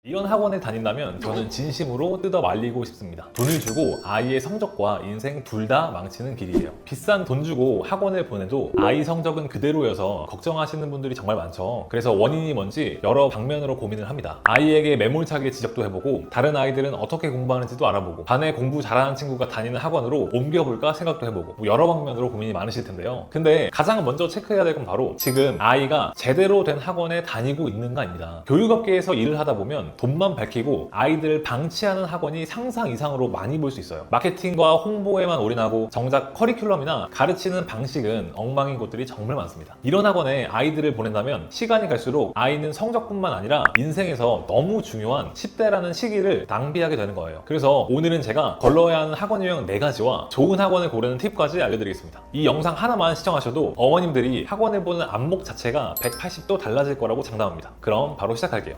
이런 학원에 다닌다면 저는 진심으로 뜯어 말리고 싶습니다. 돈을 주고 아이의 성적과 인생 둘 다 망치는 길이에요. 비싼 돈 주고 학원을 보내도 아이 성적은 그대로여서 걱정하시는 분들이 정말 많죠. 그래서 원인이 뭔지 여러 방면으로 고민을 합니다. 아이에게 매몰차게 지적도 해보고 다른 아이들은 어떻게 공부하는지도 알아보고 반에 공부 잘하는 친구가 다니는 학원으로 옮겨볼까 생각도 해보고 여러 방면으로 고민이 많으실 텐데요. 근데 가장 먼저 체크해야 될 건 바로 지금 아이가 제대로 된 학원에 다니고 있는가입니다. 교육업계에서 일을 하다 보면 돈만 밝히고 아이들을 방치하는 학원이 상상 이상으로 많이 볼 수 있어요. 마케팅과 홍보에만 올인하고 정작 커리큘럼이나 가르치는 방식은 엉망인 곳들이 정말 많습니다. 이런 학원에 아이들을 보낸다면 시간이 갈수록 아이는 성적뿐만 아니라 인생에서 너무 중요한 10대라는 시기를 낭비하게 되는 거예요. 그래서 오늘은 제가 걸러야 하는 학원 유형 4가지와 좋은 학원을 고르는 팁까지 알려드리겠습니다. 이 영상 하나만 시청하셔도 어머님들이 학원을 보는 안목 자체가 180도 달라질 거라고 장담합니다. 그럼 바로 시작할게요.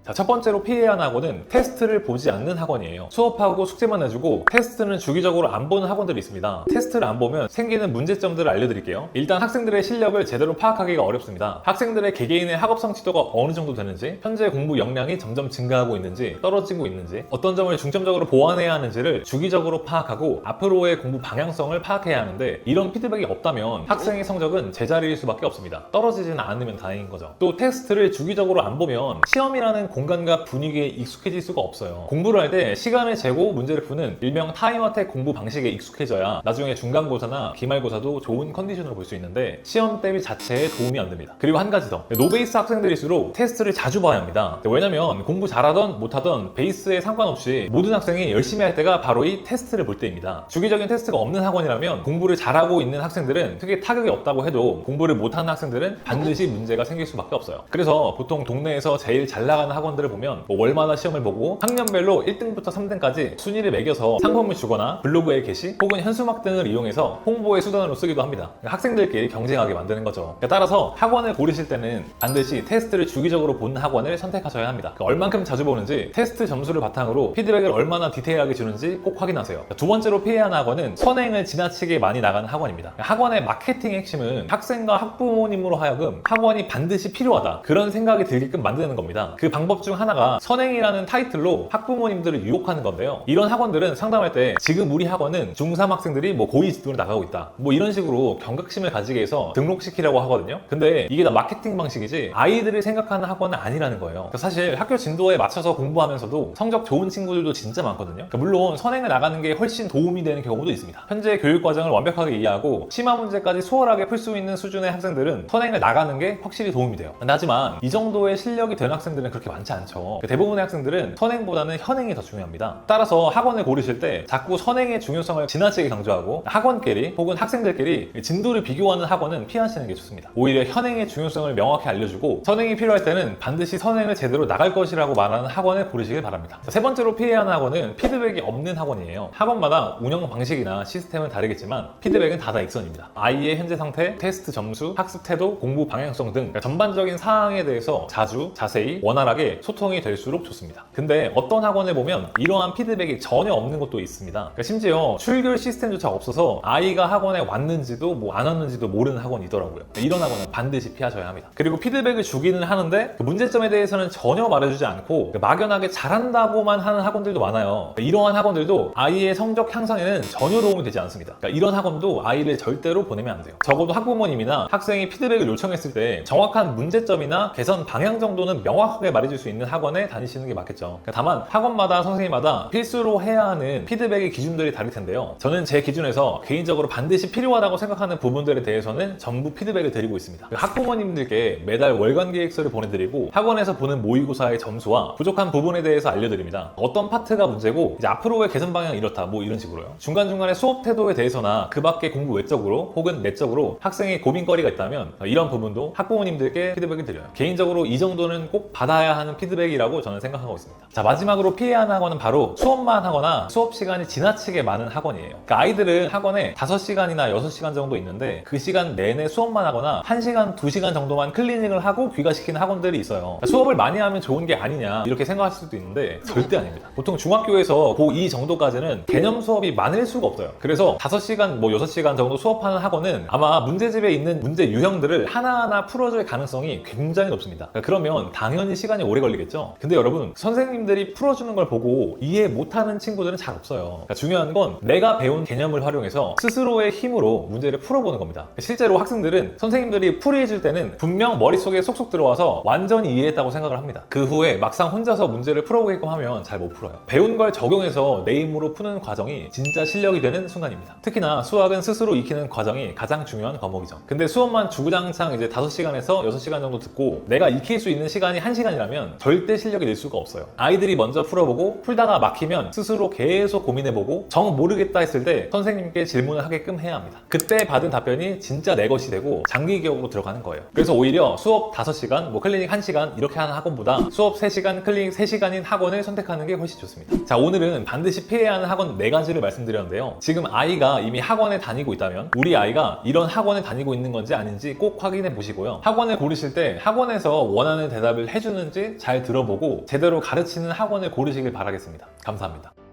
자, 첫 번째로 피해야 하는 학원은 테스트를 보지 않는 학원이에요. 수업하고 숙제만 해주고 테스트는 주기적으로 안 보는 학원들이 있습니다. 테스트를 안 보면 생기는 문제점들을 알려드릴게요. 일단 학생들의 실력을 제대로 파악하기가 어렵습니다. 학생들의 개개인의 학업 성취도가 어느 정도 되는지, 현재 공부 역량이 점점 증가하고 있는지, 떨어지고 있는지, 어떤 점을 중점적으로 보완해야 하는지를 주기적으로 파악하고 앞으로의 공부 방향성을 파악해야 하는데 이런 피드백이 없다면 학생의 성적은 제자리일 수밖에 없습니다. 떨어지지는 않으면 다행인 거죠. 또 테스트를 주기적으로 안 보면 시험이라는 공간과 분위기에 익숙해질 수가 없어요. 공부를 할 때 시간을 재고 문제를 푸는 일명 타임어택 공부 방식에 익숙해져야 나중에 중간고사나 기말고사도 좋은 컨디션으로 볼 수 있는데 시험 대비 자체에 도움이 안 됩니다. 그리고 한 가지 더, 노베이스 학생들일수록 테스트를 자주 봐야 합니다. 왜냐면 공부 잘하던 못하던 베이스에 상관없이 모든 학생이 열심히 할 때가 바로 이 테스트를 볼 때입니다. 주기적인 테스트가 없는 학원이라면 공부를 잘하고 있는 학생들은 크게 타격이 없다고 해도 공부를 못하는 학생들은 반드시 문제가 생길 수밖에 없어요. 그래서 보통 동네에서 제일 잘 나가는 학원들을 보면 월마다 시험을 보고 학년별로 1등부터 3등까지 순위를 매겨서 상품을 주거나 블로그에 게시 혹은 현수막 등을 이용해서 홍보의 수단으로 쓰기도 합니다. 학생들끼리 경쟁하게 만드는 거죠. 따라서 학원을 고르실 때는 반드시 테스트를 주기적으로 보는 학원을 선택하셔야 합니다. 얼만큼 자주 보는지, 테스트 점수를 바탕으로 피드백을 얼마나 디테일하게 주는지 꼭 확인하세요. 두 번째로 피해야 하는 학원은 선행을 지나치게 많이 나가는 학원입니다. 학원의 마케팅의 핵심은 학생과 학부모님으로 하여금 학원이 반드시 필요하다, 그런 생각이 들게끔 만드는 겁니다. 그 방법 중 하나가 선행이라는 타이틀로 학부모님들을 유혹하는 건데요. 이런 학원들은 상담할 때 지금 우리 학원은 중3 학생들이 고2 진도로 나가고 있다, 이런 식으로 경각심을 가지게 해서 등록시키려고 하거든요. 근데 이게 다 마케팅 방식이지 아이들을 생각하는 학원은 아니라는 거예요. 사실 학교 진도에 맞춰서 공부하면서도 성적 좋은 친구들도 진짜 많거든요. 물론 선행을 나가는 게 훨씬 도움이 되는 경우도 있습니다. 현재 교육 과정을 완벽하게 이해하고 심화 문제까지 수월하게 풀 수 있는 수준의 학생들은 선행을 나가는 게 확실히 도움이 돼요. 하지만 이 정도의 실력이 된 학생들은 그렇게 많지 않죠. 대부분의 학생들은 선행보다는 현행이 더 중요합니다. 따라서 학원을 고르실 때 자꾸 선행의 중요성을 지나치게 강조하고 학원끼리 혹은 학생들끼리 진도를 비교하는 학원은 피하시는 게 좋습니다. 오히려 현행의 중요성을 명확히 알려주고 선행이 필요할 때는 반드시 선행을 제대로 나갈 것이라고 말하는 학원을 고르시길 바랍니다. 세 번째로 피해야 하는 학원은 피드백이 없는 학원이에요. 학원마다 운영 방식이나 시스템은 다르겠지만 피드백은 다다익선입니다. 아이의 현재 상태, 테스트 점수, 학습 태도, 공부 방향성 등 전반적인 사항에 대해서 자주, 자세히, 원활하게 소통이 될수록 좋습니다. 근데 어떤 학원을 보면 이러한 피드백이 전혀 없는 것도 있습니다. 심지어 출결 시스템조차 없어서 아이가 학원에 왔는지도 안 왔는지도 모르는 학원이 있더라고요. 이런 학원은 반드시 피하셔야 합니다. 그리고 피드백을 주기는 하는데 그 문제점에 대해서는 전혀 말해주지 않고 막연하게 잘한다고만 하는 학원들도 많아요. 이러한 학원들도 아이의 성적 향상에는 전혀 도움이 되지 않습니다. 이런 학원도 아이를 절대로 보내면 안 돼요. 적어도 학부모님이나 학생이 피드백을 요청했을 때 정확한 문제점이나 개선 방향 정도는 명확하게 말해줄 수 있는 학원에 다니시는 게 맞겠죠. 다만 학원마다 선생님마다 필수로 해야 하는 피드백의 기준들이 다를 텐데요. 저는 제 기준에서 개인적으로 반드시 필요하다고 생각하는 부분들에 대해서는 전부 피드백을 드리고 있습니다. 학부모님들께 매달 월간 계획서를 보내드리고 학원에서 보는 모의고사의 점수와 부족한 부분에 대해서 알려드립니다. 어떤 파트가 문제고 이제 앞으로의 개선 방향이 이렇다, 이런 식으로요. 중간중간에 수업 태도에 대해서나 그 밖에 공부 외적으로 혹은 내적으로 학생의 고민거리가 있다면 이런 부분도 학부모님들께 피드백을 드려요. 개인적으로 이 정도는 꼭 받아야 하는 피드백이라고 저는 생각하고 있습니다. 자, 마지막으로 피해야 하는 학원은 바로 수업만 하거나 수업 시간이 지나치게 많은 학원이에요. 아이들은 학원에 5시간이나 6시간 정도 있는데 그 시간 내내 수업만 하거나 1시간, 2시간 정도만 클리닝을 하고 귀가시키는 학원들이 있어요. 수업을 많이 하면 좋은 게 아니냐 이렇게 생각하실 수도 있는데 절대 아닙니다. 보통 중학교에서 고2 정도까지는 개념 수업이 많을 수가 없어요. 그래서 5시간, 6시간 정도 수업하는 학원은 아마 문제집에 있는 문제 유형들을 하나하나 풀어줄 가능성이 굉장히 높습니다. 그러면 당연히 시간이 오래 오래 걸리겠죠? 근데 여러분, 선생님들이 풀어주는 걸 보고 이해 못하는 친구들은 잘 없어요. 그러니까 중요한 건 내가 배운 개념을 활용해서 스스로의 힘으로 문제를 풀어보는 겁니다. 실제로 학생들은 선생님들이 풀이해줄 때는 분명 머릿속에 쏙쏙 들어와서 완전히 이해했다고 생각을 합니다. 그 후에 막상 혼자서 문제를 풀어보게끔 하면 잘 못 풀어요. 배운 걸 적용해서 내 힘으로 푸는 과정이 진짜 실력이 되는 순간입니다. 특히나 수학은 스스로 익히는 과정이 가장 중요한 과목이죠. 근데 수업만 주구장창 이제 5시간에서 6시간 정도 듣고 내가 익힐 수 있는 시간이 1시간이라면 절대 실력이 늘 수가 없어요. 아이들이 먼저 풀어보고 풀다가 막히면 스스로 계속 고민해보고 정 모르겠다 했을 때 선생님께 질문을 하게끔 해야 합니다. 그때 받은 답변이 진짜 내 것이 되고 장기 기억으로 들어가는 거예요. 그래서 오히려 수업 5시간, 뭐 클리닉 1시간 이렇게 하는 학원보다 수업 3시간, 클리닉 3시간인 학원을 선택하는 게 훨씬 좋습니다. 자, 오늘은 반드시 피해야 하는 학원 4가지를 말씀드렸는데요. 지금 아이가 이미 학원에 다니고 있다면 우리 아이가 이런 학원에 다니고 있는 건지 아닌지 꼭 확인해 보시고요. 학원을 고르실 때 학원에서 원하는 대답을 해주는지 잘 들어보고 제대로 가르치는 학원을 고르시길 바라겠습니다. 감사합니다.